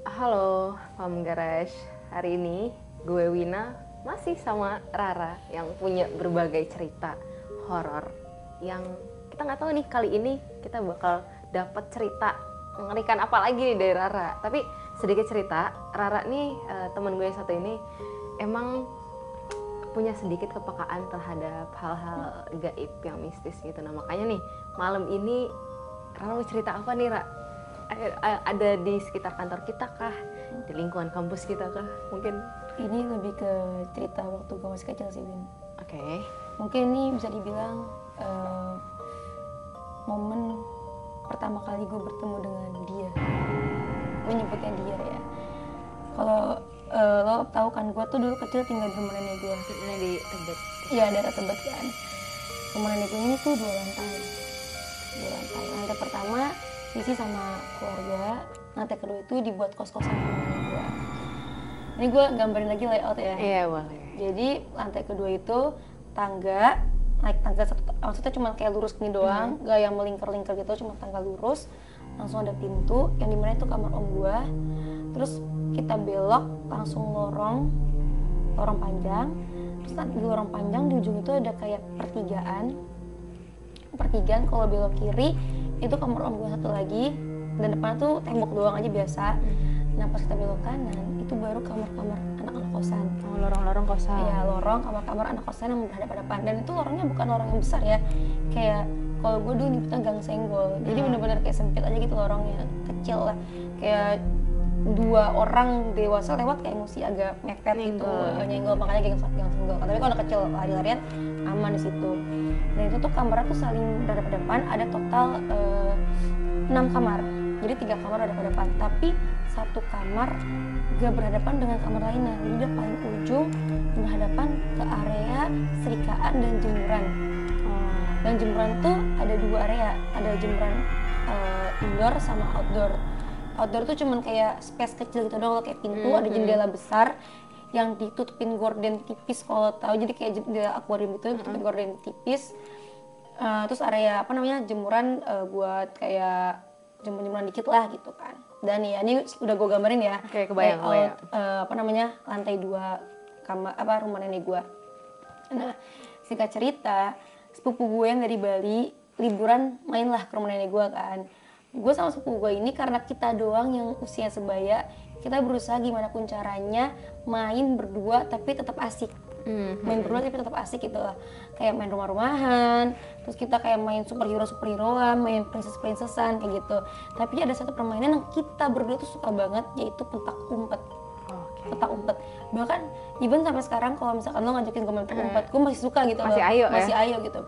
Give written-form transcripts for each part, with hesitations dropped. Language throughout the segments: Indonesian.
Halo, Pam Garage. Hari ini gue Wina masih sama Rara yang punya berbagai cerita horor yang kita nggak tahu nih kali ini kita bakal dapat cerita mengerikan apa lagi nih dari Rara. Tapi sedikit cerita, Rara nih teman gue yang satu ini emang punya sedikit kepekaan terhadap hal-hal gaib yang mistis gitu. Nah makanya nih malam ini Rara mau cerita apa nih, Ra? Ada di sekitar kantor kita kah? Di lingkungan kampus kita kah? Mungkin? Ini lebih ke cerita waktu gue masih kecil sih, Win. Oke. Mungkin ini bisa dibilang momen pertama kali gue bertemu dengan dia. Gue nyebutnya dia ya. Kalau lo tahu kan, gue tuh dulu kecil tinggal di rumah nenek gue. Ini di Tebet. Iya, daerah Tebet kan. Rumah nenek gue ini tuh 2 lantai. 2 lantai. Lantai pertama isi sama keluarga, lantai kedua itu dibuat kos-kosan sama nenek gue. Ini gue gambarin lagi layout ya. Iya boleh. Jadi lantai kedua itu tangga, naik tangga satu, maksudnya cuma kayak lurus gini doang, gak yang melingkar-lingkar gitu, cuma tangga lurus. Langsung ada pintu, yang dimana itu kamar om gue. Terus kita belok, langsung lorong panjang. Terus di lorong panjang di ujung itu ada kayak pertigaan. Kalau belok kiri itu kamar om gue satu lagi, dan depan tuh tembok doang aja biasa. Nah pas kita belok kanan itu baru kamar-kamar anak-anak kosan. Oh, lorong-lorong kosan. Iya, lorong kamar-kamar anak kosan yang berhadapan-hadapan. Dan itu lorongnya bukan lorong yang besar ya, kayak kalau gue dulu nyebutnya gang senggol. Jadi bener-bener kayak sempit aja gitu lorongnya, kecil lah, kayak 2 orang dewasa lewat kayak mesti agak mepet gitu, nyenggol, makanya gang senggol. Tapi kalau anak kecil lari-larian aman di situ. Dan itu tuh kamarnya tuh saling berhadapan-hadapan, ada total 6 kamar. Jadi 3 kamar berhadapan, tapi satu kamar gak berhadapan dengan kamar lainnya. Jadi dia paling ujung berhadapan ke area serikaan dan jemuran. Dan jemuran tuh ada 2 area, ada jemuran indoor sama outdoor. Outdoor tuh cuman kayak space kecil gitu doang, kayak pintu, ada jendela besar yang ditutupin gorden tipis kalau tahu, jadi kayak jendela akuarium gitu, ditutupin gorden tipis. Terus area jemuran buat kayak jemuran dikit lah gitu kan. Dan ya ini udah gue gambarin ya. Oke, kebayang. Lantai 2 kamar rumah nenek gue. Nah, singkat cerita, sepupu gue yang dari Bali liburan mainlah ke rumah nenek gue kan. Gue sama sepupu gue ini karena kita doang yang usia sebaya, kita berusaha gimana pun caranya main berdua tapi tetap asik. Main berdua tapi tetap asik gitu lah, kayak main rumah-rumahan, terus kita kayak main superhero-an, main princess-princessan kayak gitu. Tapi ada satu permainan yang kita berdua tuh suka banget, yaitu petak umpet. Petak umpet, bahkan even sampai sekarang kalau misalkan lo ngajakin gue main petak umpet, gue masih suka gitu, masih ayo gitu.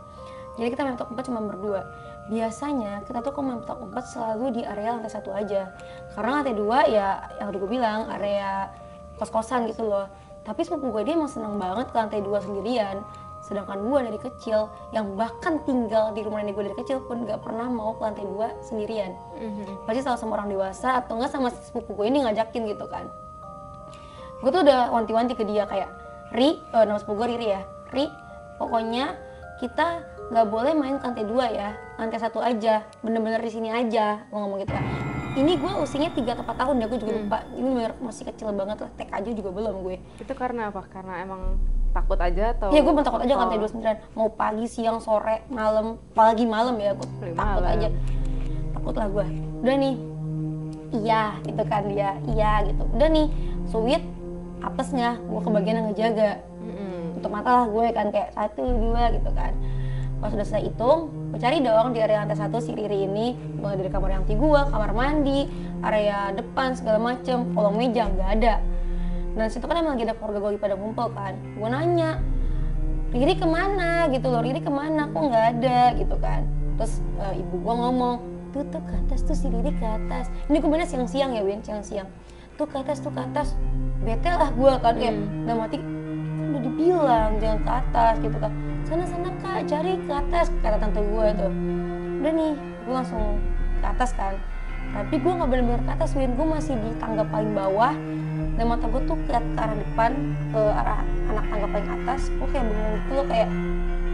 Jadi kita main petak umpet cuma berdua. Biasanya kita tuh kalau main petak umpet selalu di area lantai 1 aja, karena lantai 2 ya yang tadi gue bilang area kos-kosan gitu loh. Tapi sepupu gue dia emang senang banget ke lantai 2 sendirian. Sedangkan gue dari kecil, yang bahkan tinggal di rumah nenek gue dari kecil pun gak pernah mau ke lantai 2 sendirian. Pasti selalu sama orang dewasa atau enggak sama sepupu gue ini ngajakin gitu kan. Gue tuh udah wanti-wanti ke dia kayak, nama sepupu gue Riri ya, Ri, pokoknya kita gak boleh main ke lantai 2 ya, lantai 1 aja, bener-bener di sini aja, gue ngomong gitu kan. Ini gue usianya 3 atau 4 tahun ya, gue juga lupa. Ini bener masih kecil banget lah, TK aja juga belum gue. Itu karena apa? Karena emang takut aja atau? Iya, gue takut aja kan lantai 2 sendirian. Mau pagi, siang, sore, malam, apalagi malam ya, gue takut aja. Takut lah gue. Udah nih, iya gitu kan dia, iya gitu. Udah nih, sweet, apesnya, gue kebagian yang ngejaga. Tutup mata lah gue kan, kayak 1, 2 gitu kan. Pas sudah selesai hitung, gue cari dong di area lantai 1 si Riri ini, mulai dari kamar yang gue, kamar mandi, area depan segala macem, kolong meja nggak ada. Dan situ kan emang lagi ada keluarga gue lagi pada ngumpul kan. Gue nanya, Riri kemana gitu loh, Riri kemana, kok nggak ada gitu kan. Terus ibu gue ngomong, tuh ke atas tuh si Riri ke atas. Ini gue bener siang-siang ya Win, siang-siang. Tuh ke atas. Bete lah gue kan, kayak udah mati, kan udah dibilang jangan ke atas gitu kan. Sana kak, cari ke atas, kata tante gue tuh. Udah nih, gue langsung ke atas kan. Tapi gue gak bener-bener ke atas, Win. Gue masih di tangga paling bawah. Dan mata gue tuh ke arah depan, ke arah anak tangga paling atas. Gue kayak bengong gitu loh, kayak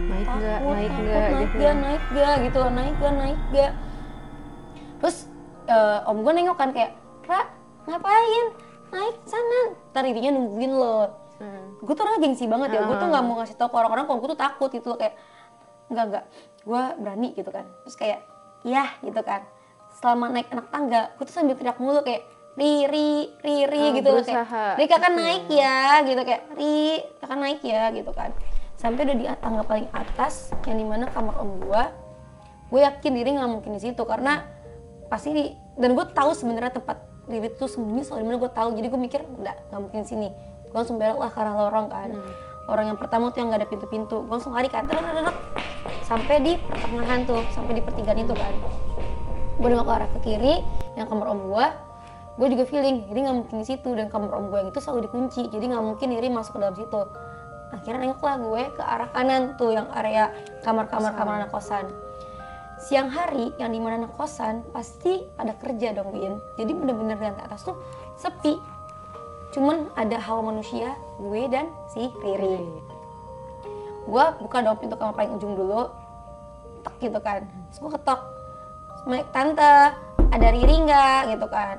naik gak. Terus om gue nengok kan kayak, Ra, ngapain Ririnya nungguin lo. Gue tuh orangnya gengsi banget ya, gue tuh nggak mau ngasih tau ke orang-orang kalau gue tuh takut gitu loh, kayak enggak, gue berani gitu kan. Terus kayak iya gitu kan, selama naik anak tangga gue tuh sambil teriak mulu kayak Riri gitu loh, kayak Ri kakak naik ya gitu, kayak Ri kakak naik ya gitu kan. Sampai udah di tangga paling atas yang dimana kamar om gue yakin Riri nggak mungkin di situ karena pasti dan gue tahu sebenarnya tempat Riri tuh sembunyi soal dimana gue tahu, jadi gue mikir nggak mungkin sini. Gue langsung belok lah ke arah lorong kan. Lorong yang pertama tuh yang nggak ada pintu-pintu, gue langsung lari kan sampai di pertengahan tuh, sampai di pertigaan itu kan. Gue nengok ke arah ke kiri yang kamar om gue juga feeling Riri nggak mungkin di situ, dan kamar om gue yang itu selalu dikunci, jadi nggak mungkin Riri masuk ke dalam situ. Akhirnya nengoklah gue ke arah kanan tuh yang area kamar anak kosan. Siang hari yang dimana anak kosan pasti pada kerja dong Win, jadi bener-bener di lantai atas tuh sepi, cuman ada hawa manusia, gue dan si Riri. Gue buka dong pintu kamar paling ujung dulu, tek gitu kan, terus gue ketok, tante ada Riri nggak gitu kan.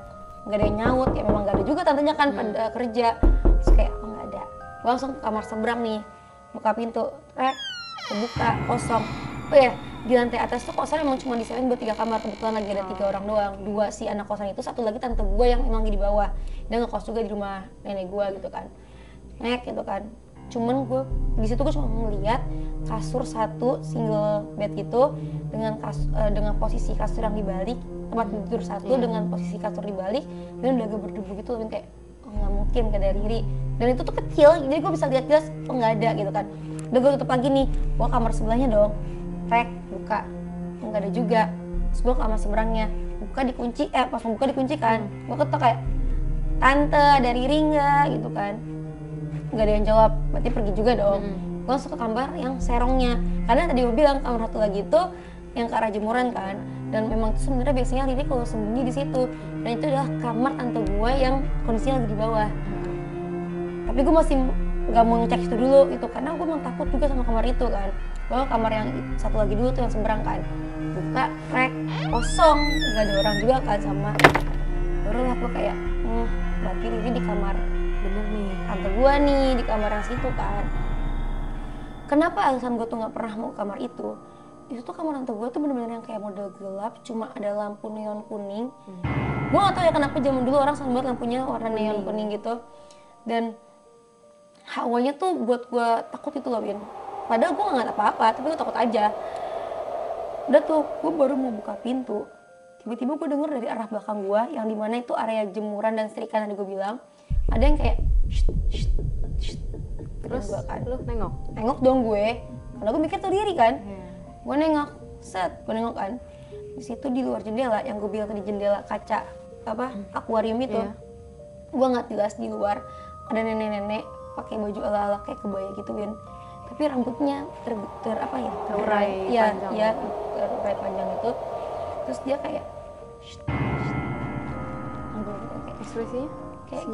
Nggak ada yang nyaut, ya memang nggak ada juga tantenya kan pada kerja. Terus kayak oh nggak ada, gue langsung ke kamar seberang nih, buka pintu, kebuka, kosong. Oh ya, di lantai atas tuh kosan emang cuma disediain buat 3 kamar, kebetulan lagi ada 3 orang doang. 2 si anak kosan itu, 1 lagi tante gue yang emang di bawah, dia ngekos juga di rumah nenek gue gitu kan. Gitu kan, cuman gue di situ gue cuma ngeliat kasur 1 single bed gitu dengan posisi kasur yang dibalik, tempat tidur 1 dengan posisi kasur dibalik, dan udah agak berdebu gitu, dan kayak oh nggak mungkin gak ada Riri, dan itu tuh kecil jadi gue bisa lihat jelas oh nggak ada gitu kan. Udah gue tutup lagi nih, gue kamar sebelahnya dong, buka nggak ada juga. Terus gue kamar seberangnya buka, dikunci, pas mau buka dikunci kan. Gue ketok kayak tante ada Riri nggak gitu kan, nggak ada yang jawab, berarti pergi juga dong. Gue langsung ke kamar yang serongnya, karena tadi gue bilang kamar 1 lagi itu yang ke arah jemuran kan, dan memang tuh sebenarnya biasanya Riri kalau sembunyi di situ, dan itu adalah kamar tante gue yang kondisinya lagi di bawah. Tapi gue masih nggak mau ngecek itu dulu gitu, karena gue emang takut juga sama kamar itu kan. Gue kamar yang 1 lagi dulu tuh yang seberang kan, buka kosong, nggak ada orang juga kan. Sama baru lah gue kayak berarti Riri di kamar bener nih tante gue nih, di kamar yang situ kan. Kenapa alasan gue tuh nggak pernah mau ke kamar itu tuh kamar tante gue tuh bener-bener yang kayak model gelap, cuma ada lampu neon kuning. Gue gak tau ya kenapa zaman dulu orang sering buat lampunya warna neon kuning gitu, dan hawanya tuh buat gue takut itu loh Bin. Padahal gue gak ngeliat apa-apa, tapi gue takut aja. Udah tuh, gue baru mau buka pintu, tiba-tiba gue denger dari arah belakang gue, yang dimana itu area jemuran dan setrika yang gue bilang, ada yang kayak shh. Terus gua kan, lu nengok dong gue, karena gue mikir tuh Riri kan. Gue nengok, gue nengok kan, di situ di luar jendela, yang gue bilang tadi jendela kaca akuarium itu, gue nggak jelas di luar ada nenek-nenek pakai baju ala-ala kayak kebaya gitu Bin, tapi rambutnya terurai panjang itu. Terus dia kayak ekspresinya kayak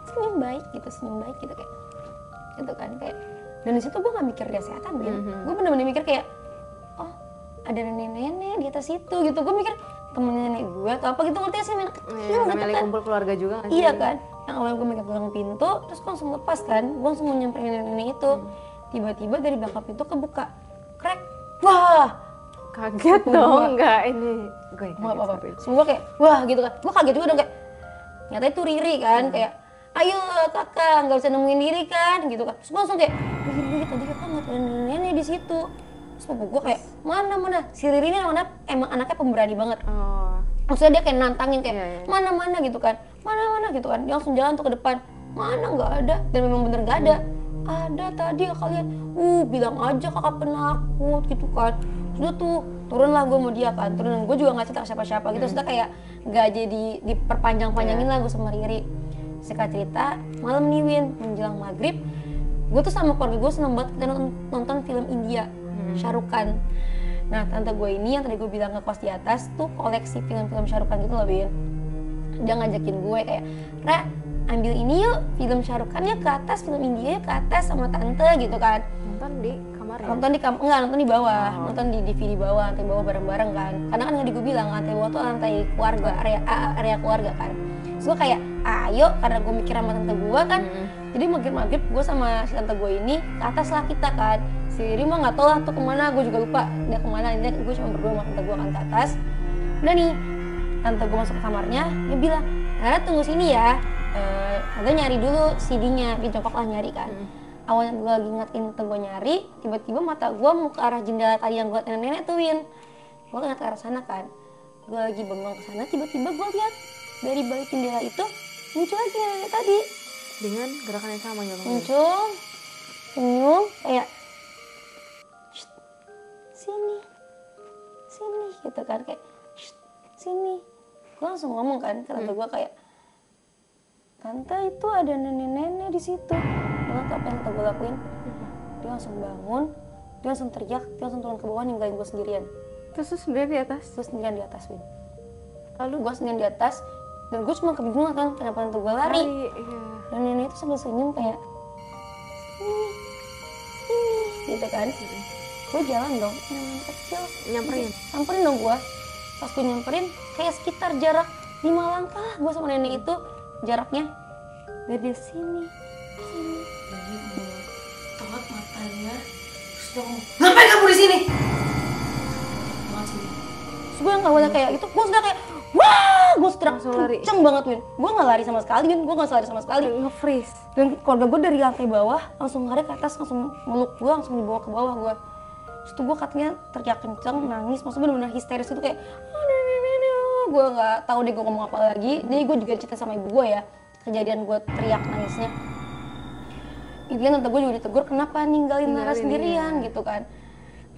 senyum baik gitu kayak itu kan, kayak. Dan di situ gue nggak mikir dia setan Bin, gue bener-bener mikir kayak oh ada nenek-nenek di atas itu gitu. Gue mikir temen nenek gue atau apa gitu, ngerti gak sih, anak kecil gitu kan, kumpul keluarga juga gak sih? Iya kan, yang awalnya gue megang pintu, terus gue langsung lepas kan, gue langsung mau nyamperin nenek-nenek itu. Tiba-tiba dari belakang pintu kebuka, wah kaget dong. Enggak, ini gue apa semua kayak wah gitu kan. Gue kaget juga dong, kayak nyata itu Riri kan, kayak ayo kakak nggak bisa nemuin Riri kan gitu kan. Terus gue langsung kayak Riri tadi kakak nggak ada nenek di situ. Terus gue kayak mana si Riri ini emang anaknya pemberani banget. Maksudnya dia kayak nantangin kayak mana gitu kan, mana gitu kan. Dia langsung jalan tuh ke depan, mana nggak ada, dan memang bener nggak ada. Ada tadi kalian, bilang aja kakak penakut gitu kan. Sudah tuh turun lah gue mau dia kan, turun, gue juga nggak cerita siapa-siapa gitu. Sudah kayak nggak jadi diperpanjang-panjangin lah gue sama Riri. Singkat cerita, malam nih Win, menjelang maghrib, gue tuh sama keluarga gue seneng banget kita nonton film India, Shah Rukh Khan. Nah tante gue ini yang tadi gue bilang ngekos di atas tuh koleksi film-film Shah Rukh Khan gitu loh Win. Dia ngajakin gue kayak, Ra, ambil ini yuk, film Shah Rukh Khan yuk ke atas, film India yuk ke atas sama tante gitu kan. Nonton di kamar ya? Nonton di bawah, nonton di DVD di bawah, lantai bawah bareng-bareng kan. Karena kan tadi gue bilang lantai bawah tuh lantai keluarga, area keluarga kan. Terus gue kayak ayo, karena gue mikir sama tante gue kan. Jadi maghrib gue sama si tante gue ini ke atas lah kita kan. Si Rima nggak tahu lah tuh kemana, gue juga lupa dia kemana. Intinya gue cuma berdua sama tante gue kan ke atas. Udah nih, tante gue masuk ke kamarnya, dia bilang, Rara tunggu sini ya. Tante nyari dulu CD-nya, dia jongkok lah nyari kan. Awalnya gue lagi ngatin tante gue nyari, tiba-tiba mata gue mau ke arah jendela tadi yang gue nenek-nenek tuh Win. Gue ngeliat ke arah sana kan, gue lagi bengong ke sana, tiba-tiba gue lihat dari balik jendela itu muncul lagi nenek tadi. Dengan gerakan yang sama nyolong. Muncul, senyum, kayak sini gitu kan, kayak sini. Gue langsung ngomong kan ke tante gue kayak, tante itu ada nenek-nenek di situ. Lo tau apa yang tante gue lakuin? Dia langsung bangun, dia langsung teriak, dia langsung turun ke bawah ninggalin gue sendirian. Terus lu sendirian di atas? Terus sendirian di atas, Win. Lalu gue sendirian di atas, dan gue cuma kebingungan kan kenapa tante gue lari. Iya. Dan nenek itu sambil senyum kayak sini gitu kan. Gue jalan dong, nenek kecil samperin dong gue. Pas gue nyamperin, kayak sekitar jarak 5 langkah gue sama nenek itu jaraknya. Biar dia sini. Tolak matanya, terus dia ngomong, ngapain kamu di sini? Terus gue nggak boleh kayak gitu, gue sudah kayak wah, gue teriak kenceng banget Win. Gue nggak lari sama sekali Win, gue nggak lari sama sekali. Nge-freeze. Dan keluarga gue dari lantai bawah langsung lari ke atas, langsung meluk gue, langsung dibawa ke bawah gue. Terus tuh gue katanya teriak kenceng, nangis, maksudnya benar-benar histeris itu kayak gue nggak tahu deh gue ngomong apa lagi. Jadi gue juga cerita sama ibu gue ya kejadian gue teriak nangisnya. Intinya tante gue juga ditegur kenapa ninggalin Nara sendirian gitu kan.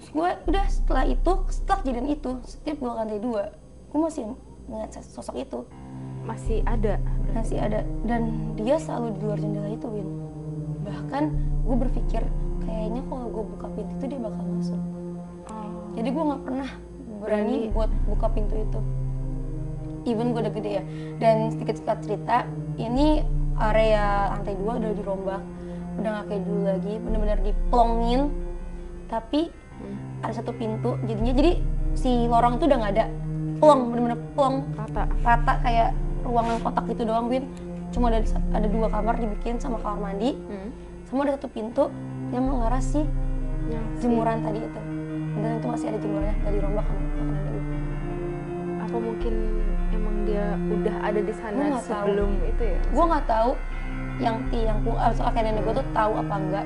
Terus gue udah setelah kejadian itu, setiap gue ke lantai 2 gue masih melihat sosok itu. Masih ada Dan dia selalu di luar jendela itu Win. Bahkan gue berpikir kayaknya kalau gue buka pintu itu dia bakal masuk. Jadi gue nggak pernah berani buat buka pintu itu. Even gue udah gede ya. Dan sedikit cerita, ini area lantai 2 udah dirombak, udah nggak kayak dulu lagi, benar-benar diplongin. Tapi ada satu pintu, jadi si lorong itu udah nggak ada, plong, benar-benar plong, rata kayak ruangan kotak gitu doang Win. Cuma ada 2 kamar dibikin sama kamar mandi, sama ada satu pintu yang mengarah si jemuran tadi itu. Dan itu masih ada jemurannya, dari rombak kan nenek. Apa mungkin emang dia udah ada di sana sebelum tahu. Itu ya? Gue nggak tahu yang soal kayak nenek gue tuh tahu apa enggak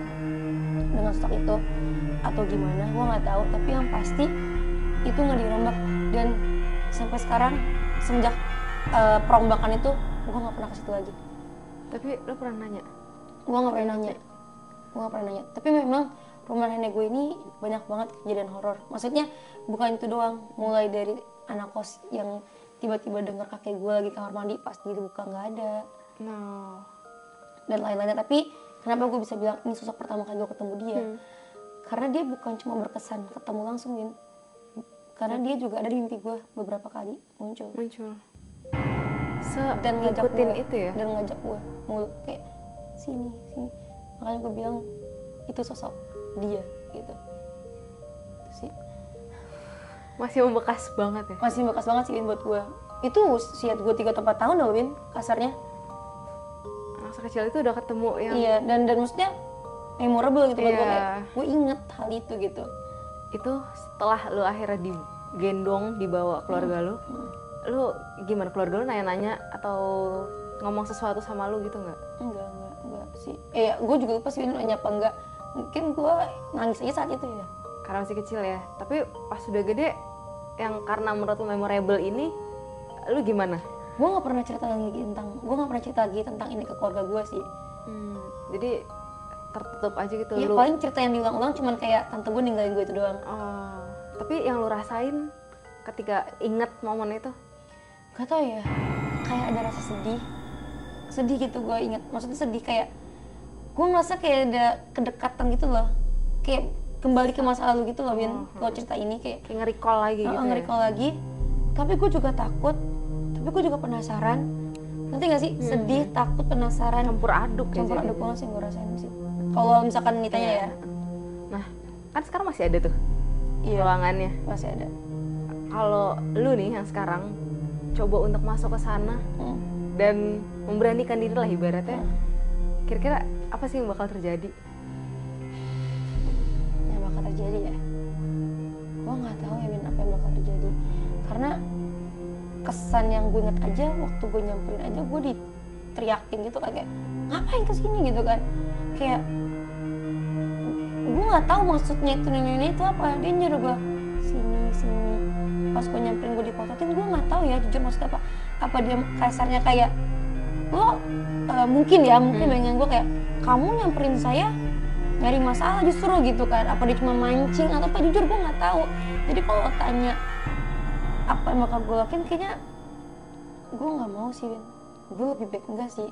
dengan sosok itu atau gimana, gue nggak tahu. Tapi yang pasti itu nggak dirombak, dan sampai sekarang semenjak perombakan itu gue nggak pernah ke situ lagi. Tapi lo pernah nanya? Gue nggak pernah nanya. Tapi memang rumah nenek gue ini banyak banget kejadian horor. Maksudnya bukan itu doang, mulai dari anak kos yang tiba-tiba dengar kakek gue lagi kamar mandi pas dibuka nggak ada, dan lain-lainnya. Tapi kenapa gue bisa bilang ini sosok pertama kali gue ketemu dia? Karena dia bukan cuma berkesan ketemu langsung Win, karena dia juga ada di mimpi gue beberapa kali muncul. Dan ngajak gue itu ya? Dan ngajak gue mulut kayak sini. Makanya gue bilang itu sosok dia gitu sih. Masih membekas banget ya? Masih membekas banget sih Win buat gue. Itu usia gue 3 atau 4 tahun loh Win, kasarnya. Masa kecil itu udah ketemu yang... Iya, dan maksudnya memorable gitu buat gue, kayak gue inget hal itu gitu. Itu setelah lu akhirnya digendong, dibawa keluarga lu gimana? Keluarga lu nanya-nanya atau ngomong sesuatu sama lu gitu nggak? Enggak sih. Gue juga lupa sih nanya apa enggak. Mungkin gue nangis aja saat itu ya. Karena masih kecil ya. Tapi pas sudah gede, yang karena menurut lu memorable ini, lu gimana? Gue nggak pernah cerita lagi tentang ini ke keluarga gue sih. Jadi tertutup aja gitu. Ya paling cerita yang diulang-ulang cuman kayak tante gue ninggalin gue itu doang. Tapi yang lu rasain ketika inget momen itu? Gak tau ya, kayak ada rasa sedih gitu. Gue inget, maksudnya sedih kayak gue ngerasa kayak ada kedekatan gitu loh, kayak kembali ke masa lalu gitu loh Win. Kalau cerita ini kayak nge-recall lagi gitu. Nge-recall lagi. Tapi gue juga takut, tapi gue juga penasaran. Nanti gak sih? Sedih, takut, penasaran, campur aduk banget sih gue rasain sih. Kalau misalkan ditanya ya. Nah, kan sekarang masih ada tuh ruangannya. Masih ada. Kalau lu nih yang sekarang coba untuk masuk ke sana, dan memberanikan diri lah ibaratnya. Kira-kira apa sih yang bakal terjadi? Yang bakal terjadi ya, gue nggak tahu ya Win, apa yang bakal terjadi. Karena kesan yang gue inget aja waktu gue nyamperin aja gue diteriakin gitu kan, kayak ngapain kesini gitu kan, kayak gue nggak tahu maksudnya itu nenek itu apa. Dia nyuruh gue sini sini, pas gue nyamperin gue dipototin, gue nggak tahu ya jujur maksudnya apa dia kasarnya kayak lo mungkin pengen gue kayak kamu nyamperin saya nyari masalah justru gitu kan, apa dia cuma mancing atau apa, jujur gue nggak tahu. Jadi kalau tanya apa yang bakal gue lakuin, kayaknya gue nggak mau sih Win. Gue lebih baik enggak sih,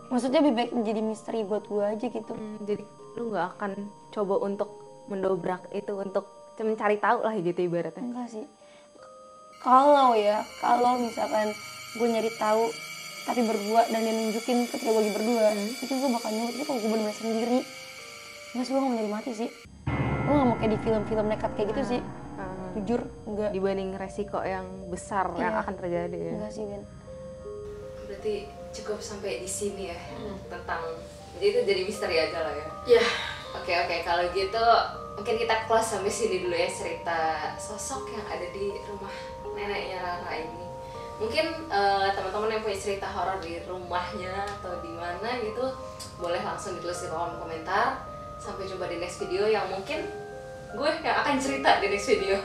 maksudnya lebih baik menjadi misteri buat gue aja gitu. Jadi lu nggak akan coba untuk mendobrak itu untuk mencari tahu lah gitu ibaratnya? Enggak sih. Kalau misalkan gue nyari tahu tapi berdua dan dia nunjukin ketika gue lagi berdua, itu gue bakal nyuruh. Tapi kalau gue bener-bener sendiri, enggak sih, gue gak mau nyari mati sih. Gue gak mau kayak di film-film nekat kayak gitu sih. Jujur, enggak. Dibanding resiko yang besar yang akan terjadi ya? Enggak sih, Win. Berarti cukup sampai di sini ya, tentang, jadi itu jadi misteri aja lah ya? Iya. Oke, kalau gitu mungkin kita close sampai sini dulu ya cerita sosok yang ada di rumah neneknya Rara ini. Mungkin teman-teman yang punya cerita horor di rumahnya atau di mana gitu, boleh langsung ditulis di kolom komentar. Sampai jumpa di next video yang mungkin gue yang akan cerita di next video.